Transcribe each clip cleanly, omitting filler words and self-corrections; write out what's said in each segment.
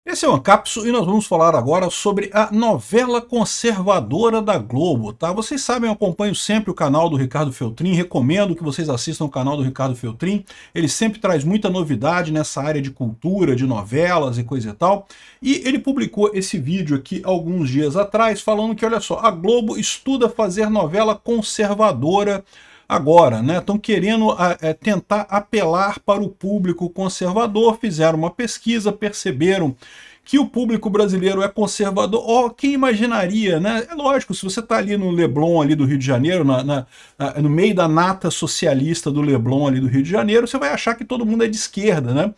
Esse é o Ancapso e nós vamos falar agora sobre a novela conservadora da Globo, tá? Vocês sabem, eu acompanho sempre o canal do Ricardo Feltrin, recomendo que vocês assistam o canal do Ricardo Feltrin, ele sempre traz muita novidade nessa área de cultura, de novelas e coisa e tal, e ele publicou esse vídeo aqui alguns dias atrás, falando que, olha só, a Globo estuda fazer novela conservadora agora, né? Estão querendo tentar apelar para o público conservador, fizeram uma pesquisa, perceberam que o público brasileiro é conservador. Oh, quem imaginaria, né? É lógico, se você está ali no Leblon, ali do Rio de Janeiro, no meio da nata socialista do Leblon, ali do Rio de Janeiro, você vai achar que todo mundo é de esquerda, né?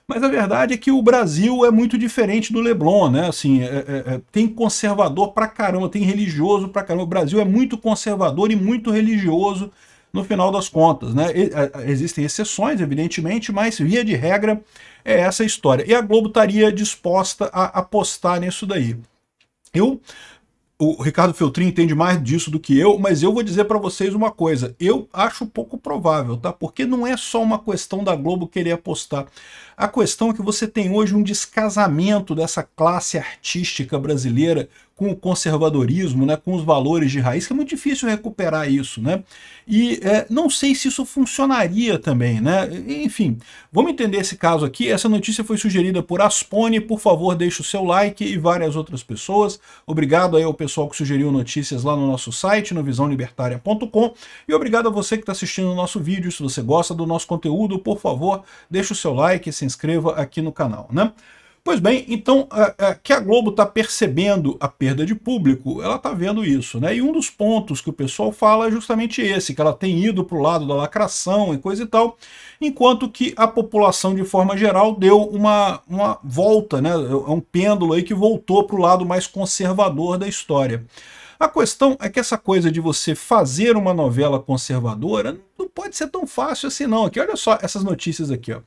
Mas a verdade é que o Brasil é muito diferente do Leblon, né? Assim, tem conservador pra caramba, tem religioso pra caramba. O Brasil é muito conservador e muito religioso no final das contas, né? Existem exceções, evidentemente, mas via de regra é essa a história. E a Globo estaria disposta a apostar nisso daí. O Ricardo Feltrin entende mais disso do que eu, mas eu vou dizer para vocês uma coisa, eu acho pouco provável, tá? Porque não é só uma questão da Globo querer apostar. A questão é que você tem hoje um descasamento dessa classe artística brasileira com o conservadorismo, né, com os valores de raiz, que é muito difícil recuperar isso, né? E não sei se isso funcionaria também, né? Enfim, vamos entender esse caso aqui. Essa notícia foi sugerida por Aspone, por favor, deixe o seu like, e várias outras pessoas. Obrigado aí ao pessoal que sugeriu notícias lá no nosso site, no visãolibertaria.com, e obrigado a você que está assistindo o nosso vídeo. Se você gosta do nosso conteúdo, por favor, deixe o seu like e se inscreva aqui no canal, né? Pois bem, então, que a Globo está percebendo a perda de público, ela está vendo isso, né? E um dos pontos que o pessoal fala é justamente esse, que ela tem ido para o lado da lacração e coisa e tal, enquanto que a população, de forma geral, deu uma volta, né? É um pêndulo aí que voltou para o lado mais conservador da história. A questão é que essa coisa de você fazer uma novela conservadora não pode ser tão fácil assim não. Aqui, olha só essas notícias aqui, ó.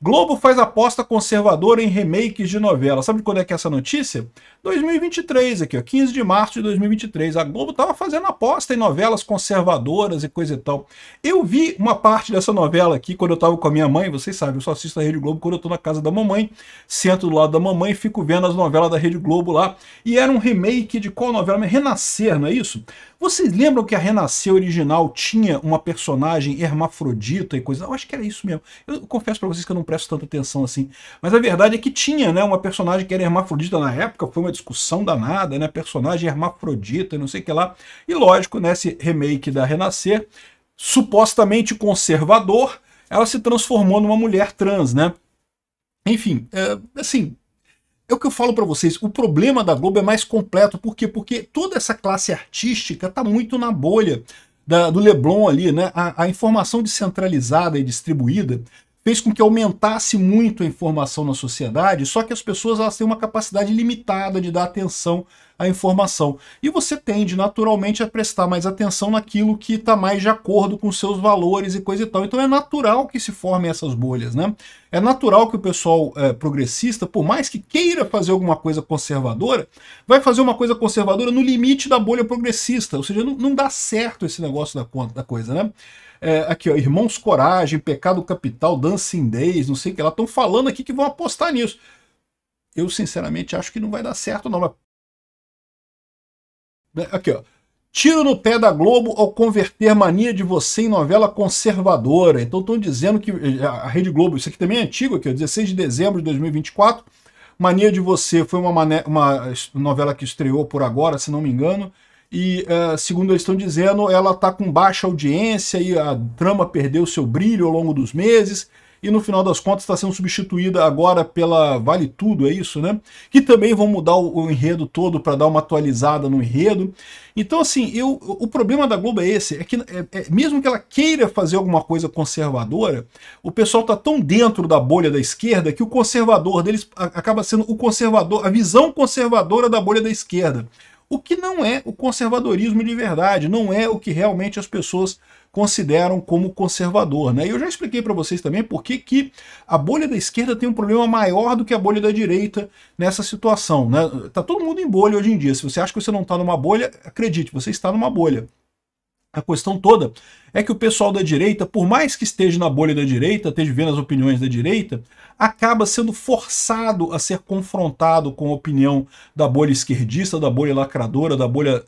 Globo faz aposta conservadora em remakes de novela. Sabe de quando é que é essa notícia? 2023, aqui, ó, 15 de março de 2023. A Globo estava fazendo aposta em novelas conservadoras e coisa e tal. Eu vi uma parte dessa novela aqui quando eu estava com a minha mãe. Vocês sabem, eu só assisto a Rede Globo quando eu estou na casa da mamãe. Sento do lado da mamãe e fico vendo as novelas da Rede Globo lá. E era um remake de qual novela? Renascer, não é isso? Vocês lembram que a Renascer original tinha uma personagem hermafrodita e coisa? Eu acho que era isso mesmo. Eu confesso para vocês que eu não presto tanta atenção assim. Mas a verdade é que tinha, né, uma personagem que era hermafrodita na época, foi uma discussão danada, né? Personagem hermafrodita e não sei o que lá. E lógico, nesse remake da Renascer, supostamente conservador, ela se transformou numa mulher trans, né? Enfim, assim, é o que eu falo para vocês, o problema da Globo é mais completo. Por quê? Porque toda essa classe artística está muito na bolha do Leblon ali, né? A informação descentralizada e distribuída fez com que aumentasse muito a informação na sociedade, só que as pessoas elas têm uma capacidade limitada de dar atenção à informação. E você tende naturalmente a prestar mais atenção naquilo que está mais de acordo com seus valores e coisa e tal. Então é natural que se formem essas bolhas, né? É natural que o pessoal progressista, por mais que queira fazer alguma coisa conservadora, vai fazer uma coisa conservadora no limite da bolha progressista. Ou seja, não dá certo esse negócio da coisa, né? Aqui, ó, Irmãos Coragem, Pecado Capital, Dancing Days, não sei o que lá, estão falando aqui que vão apostar nisso. Eu, sinceramente, acho que não vai dar certo, não. Aqui, ó. Tiro no pé da Globo ao converter Mania de Você em novela conservadora. Então estão dizendo que a Rede Globo, isso aqui também é antigo, aqui, ó, 16 de dezembro de 2024, Mania de Você foi uma novela que estreou por agora, se não me engano, e, segundo eles estão dizendo, ela está com baixa audiência e a trama perdeu seu brilho ao longo dos meses, e no final das contas está sendo substituída agora pela Vale Tudo, é isso, né? Que também vão mudar o enredo todo para dar uma atualizada no enredo. Então, assim, o problema da Globo é esse, é que mesmo que ela queira fazer alguma coisa conservadora, o pessoal está tão dentro da bolha da esquerda que o conservador deles acaba sendo o conservador, a visão conservadora da bolha da esquerda. O que não é o conservadorismo de verdade, não é o que realmente as pessoas consideram como conservador, né? E eu já expliquei para vocês também por que a bolha da esquerda tem um problema maior do que a bolha da direita nessa situação, né? Tá todo mundo em bolha hoje em dia. Se você acha que você não está numa bolha, acredite, você está numa bolha. A questão toda é que o pessoal da direita, por mais que esteja na bolha da direita, esteja vendo as opiniões da direita, acaba sendo forçado a ser confrontado com a opinião da bolha esquerdista, da bolha lacradora, da bolha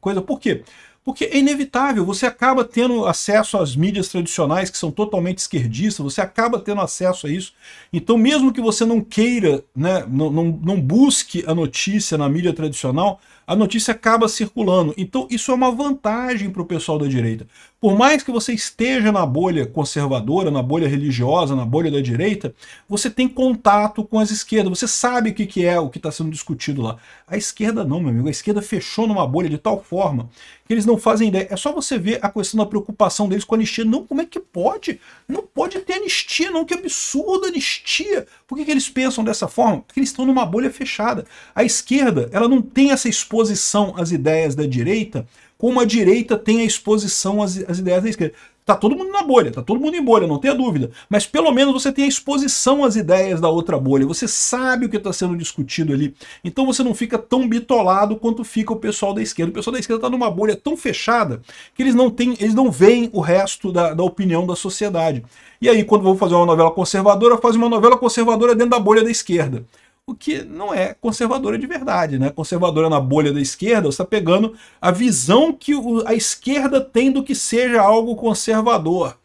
coisa. Por quê? Porque é inevitável, você acaba tendo acesso às mídias tradicionais que são totalmente esquerdistas, você acaba tendo acesso a isso. Então, mesmo que você não queira, né, não busque a notícia na mídia tradicional, a notícia acaba circulando. Então, isso é uma vantagem para o pessoal da direita. Por mais que você esteja na bolha conservadora, na bolha religiosa, na bolha da direita, você tem contato com as esquerdas, você sabe o que é o que está sendo discutido lá. A esquerda não, meu amigo, a esquerda fechou numa bolha de tal forma que eles não fazem ideia. É só você ver a questão da preocupação deles com a anistia. Não, como é que pode? Não pode ter anistia, não, que absurdo anistia. Por que eles pensam dessa forma? Porque eles estão numa bolha fechada. A esquerda, ela não tem essa exposição às ideias da direita, como a direita tem a exposição às ideias da esquerda. Tá todo mundo na bolha, tá todo mundo em bolha, não tenha dúvida. Mas pelo menos você tem a exposição às ideias da outra bolha, você sabe o que está sendo discutido ali. Então você não fica tão bitolado quanto fica o pessoal da esquerda. O pessoal da esquerda está numa bolha tão fechada que eles não veem o resto da opinião da sociedade. E aí, quando vão fazer uma novela conservadora, faz uma novela conservadora dentro da bolha da esquerda. O que não é conservadora de verdade, né? Conservadora na bolha da esquerda, você está pegando a visão que a esquerda tem do que seja algo conservador.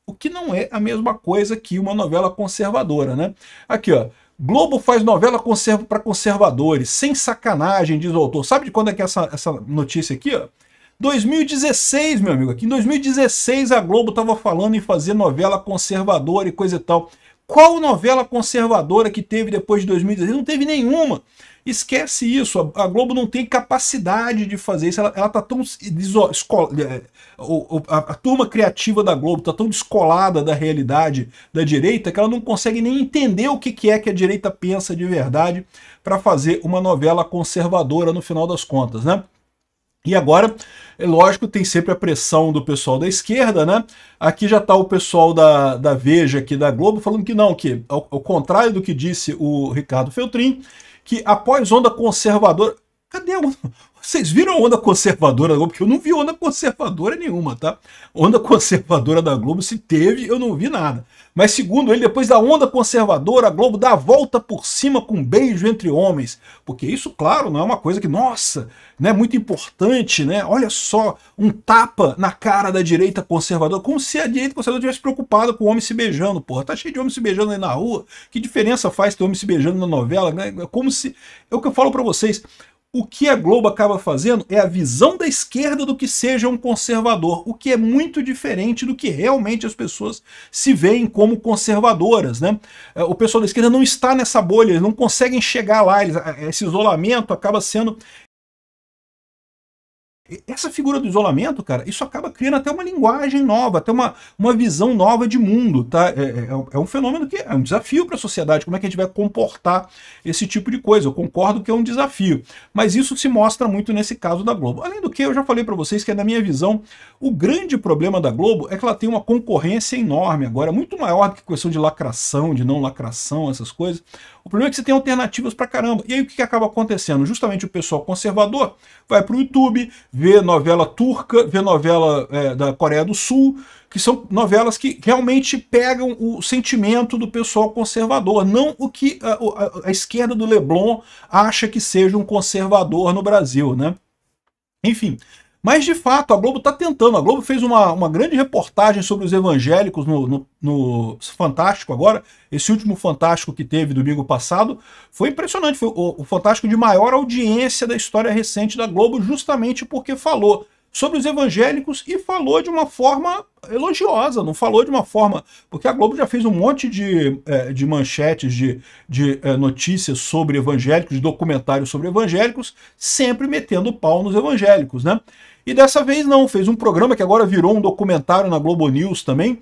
O que não é a mesma coisa que uma novela conservadora, né? Aqui, ó. Globo faz novela para conservadores, sem sacanagem, diz o autor. Sabe de quando é que é essa notícia aqui, ó? 2016, meu amigo. Aqui em 2016 a Globo estava falando em fazer novela conservadora e coisa e tal. Qual novela conservadora que teve depois de 2016? Não teve nenhuma. Esquece isso, a Globo não tem capacidade de fazer isso, ela tá tão... A turma criativa da Globo tá tão descolada da realidade da direita que ela não consegue nem entender o que é que a direita pensa de verdade para fazer uma novela conservadora no final das contas, né? E agora, é lógico, tem sempre a pressão do pessoal da esquerda, né? Aqui já está o pessoal da Veja, aqui da Globo, falando que não, que ao contrário do que disse o Ricardo Feltrin, que após onda conservadora... Cadê a onda? Vocês viram a onda conservadora da Globo? Porque eu não vi onda conservadora nenhuma, tá? Onda conservadora da Globo, se teve, eu não vi nada. Mas segundo ele, depois da onda conservadora, a Globo dá a volta por cima com um beijo entre homens. Porque isso, claro, não é uma coisa que, nossa, né, muito importante, né? Olha só, um tapa na cara da direita conservadora, como se a direita conservadora estivesse preocupada com o homem se beijando, porra. Tá cheio de homem se beijando aí na rua. Que diferença faz ter homem se beijando na novela, né? É como se... É o que eu falo pra vocês. O que a Globo acaba fazendo é a visão da esquerda do que seja um conservador, o que é muito diferente do que realmente as pessoas se veem como conservadoras, né? O pessoal da esquerda não está nessa bolha, eles não conseguem chegar lá, esse isolamento acaba sendo... Essa figura do isolamento, cara, isso acaba criando até uma linguagem nova, até uma visão nova de mundo, tá? É um fenômeno que é um desafio para a sociedade, como é que a gente vai comportar esse tipo de coisa. Eu concordo que é um desafio, mas isso se mostra muito nesse caso da Globo. Além do que, eu já falei para vocês que, na minha visão, o grande problema da Globo é que ela tem uma concorrência enorme agora, muito maior do que questão de lacração, de não lacração, essas coisas. O problema é que você tem alternativas pra caramba. E aí o que acaba acontecendo? Justamente o pessoal conservador vai pro YouTube, vê novela turca, vê novela da Coreia do Sul, que são novelas que realmente pegam o sentimento do pessoal conservador, não o que a esquerda do Leblon acha que seja um conservador no Brasil, né? Enfim... Mas, de fato, a Globo está tentando. A Globo fez uma grande reportagem sobre os evangélicos no Fantástico agora. Esse último Fantástico que teve domingo passado foi impressionante. Foi o Fantástico de maior audiência da história recente da Globo, justamente porque falou sobre os evangélicos e falou de uma forma elogiosa, não falou de uma forma... Porque a Globo já fez um monte de manchetes, de notícias sobre evangélicos, de documentários sobre evangélicos, sempre metendo pau nos evangélicos, né? E dessa vez não, fez um programa que agora virou um documentário na Globo News também,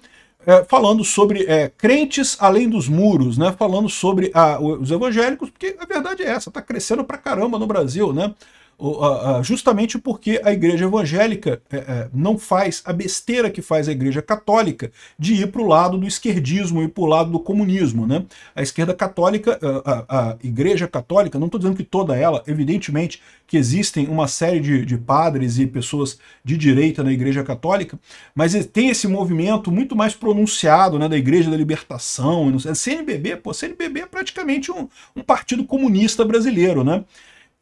falando sobre crentes além dos muros, né? Falando sobre os evangélicos, porque a verdade é essa, tá crescendo pra caramba no Brasil, né? justamente porque a igreja evangélica não faz a besteira que faz a igreja católica de ir para o lado do esquerdismo e para o lado do comunismo, né? A esquerda católica, a igreja católica, não estou dizendo que toda ela, evidentemente que existem uma série de padres e pessoas de direita na igreja católica, mas tem esse movimento muito mais pronunciado, né, da igreja da libertação, CNBB, pô, CNBB é praticamente um partido comunista brasileiro, né?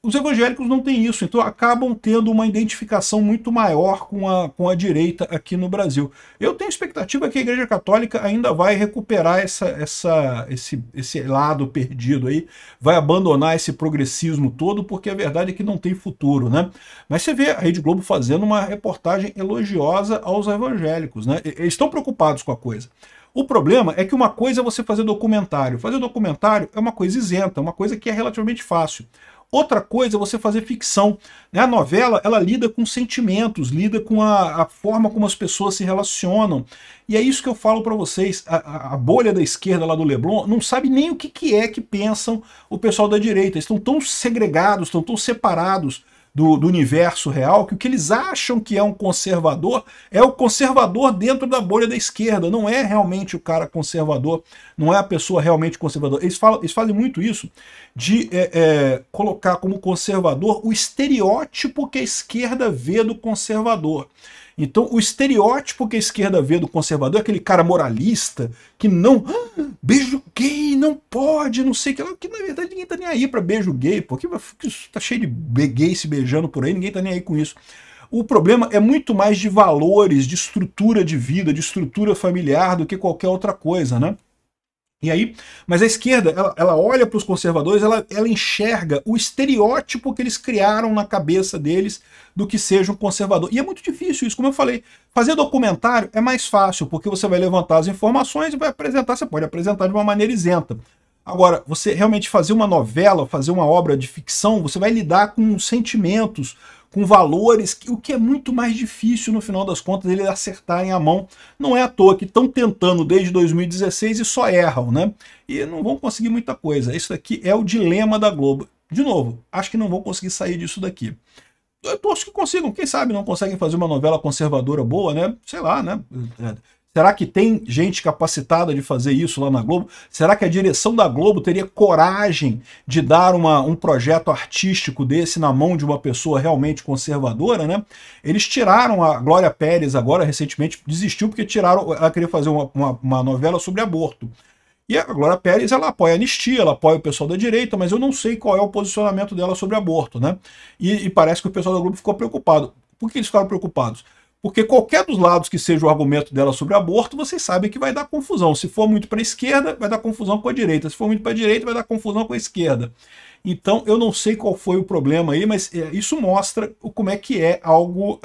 Os evangélicos não têm isso, então acabam tendo uma identificação muito maior com a direita aqui no Brasil. Eu tenho expectativa que a Igreja Católica ainda vai recuperar esse lado perdido aí, vai abandonar esse progressismo todo, porque a verdade é que não tem futuro, né? Mas você vê a Rede Globo fazendo uma reportagem elogiosa aos evangélicos, né? Eles estão preocupados com a coisa. O problema é que uma coisa é você fazer documentário. Fazer documentário é uma coisa isenta, uma coisa que é relativamente fácil. Outra coisa é você fazer ficção. A novela, ela lida com sentimentos, lida com a forma como as pessoas se relacionam. E é isso que eu falo para vocês. A bolha da esquerda lá do Leblon não sabe nem o que é que pensam o pessoal da direita. Eles estão tão segregados, estão tão separados do universo real, que o que eles acham que é um conservador é o conservador dentro da bolha da esquerda, não é realmente o cara conservador, não é a pessoa realmente conservadora. Eles fazem muito isso de colocar como conservador o estereótipo que a esquerda vê do conservador. Então, o estereótipo que a esquerda vê do conservador é aquele cara moralista que não... beijo gay, não pode, não sei o que. Que na verdade ninguém tá nem aí pra beijo gay, porque tá cheio de gay se beijando por aí, ninguém tá nem aí com isso. O problema é muito mais de valores, de estrutura de vida, de estrutura familiar do que qualquer outra coisa, né? E aí, mas a esquerda, ela olha para os conservadores, ela enxerga o estereótipo que eles criaram na cabeça deles do que seja um conservador. E é muito difícil isso, como eu falei. Fazer documentário é mais fácil, porque você vai levantar as informações e vai apresentar, você pode apresentar de uma maneira isenta. Agora, você realmente fazer uma novela, fazer uma obra de ficção, você vai lidar com sentimentos, com valores, o que é muito mais difícil, no final das contas, eles acertarem a mão. Não é à toa que estão tentando desde 2016 e só erram, né? E não vão conseguir muita coisa. Isso daqui é o dilema da Globo. De novo, acho que não vão conseguir sair disso daqui. Eu torço que consigam, quem sabe não conseguem fazer uma novela conservadora boa, né? Sei lá, né? Será que tem gente capacitada de fazer isso lá na Globo? Será que a direção da Globo teria coragem de dar um projeto artístico desse na mão de uma pessoa realmente conservadora, né? Eles tiraram a Glória Pérez agora, recentemente, desistiu porque ela queria fazer uma novela sobre aborto. E a Glória Pérez, ela apoia a anistia, ela apoia o pessoal da direita, mas eu não sei qual é o posicionamento dela sobre aborto, né? E parece que o pessoal da Globo ficou preocupado. Por que eles ficaram preocupados? Porque qualquer dos lados que seja o argumento dela sobre aborto, vocês sabem que vai dar confusão. Se for muito para a esquerda, vai dar confusão com a direita. Se for muito para a direita, vai dar confusão com a esquerda. Então, eu não sei qual foi o problema aí, mas isso mostra como é que é algo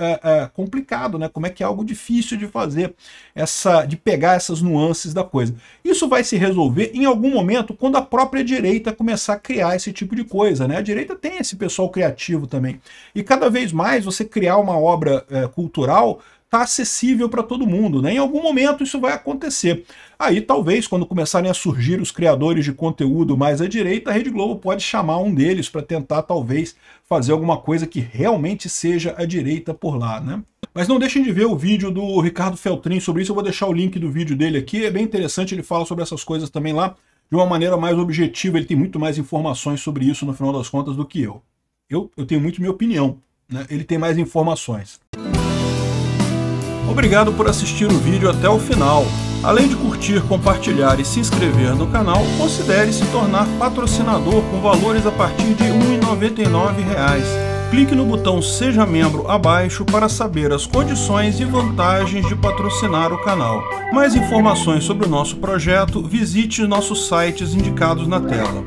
complicado, né? Como é que é algo difícil de fazer, de pegar essas nuances da coisa. Isso vai se resolver em algum momento quando a própria direita começar a criar esse tipo de coisa, né? A direita tem esse pessoal criativo também. E cada vez mais você criar uma obra cultural está acessível para todo mundo, né? Em algum momento isso vai acontecer. Aí talvez, quando começarem a surgir os criadores de conteúdo mais à direita, a Rede Globo pode chamar um deles para tentar talvez fazer alguma coisa que realmente seja à direita por lá, né? Mas não deixem de ver o vídeo do Ricardo Feltrin sobre isso, eu vou deixar o link do vídeo dele aqui, é bem interessante, ele fala sobre essas coisas também lá, de uma maneira mais objetiva, ele tem muito mais informações sobre isso no final das contas do que eu. Eu tenho muito minha opinião, né? Ele tem mais informações. Obrigado por assistir o vídeo até o final. Além de curtir, compartilhar e se inscrever no canal, considere se tornar patrocinador com valores a partir de R$ 1,99. Clique no botão Seja Membro abaixo para saber as condições e vantagens de patrocinar o canal. Mais informações sobre o nosso projeto, visite nossos sites indicados na tela.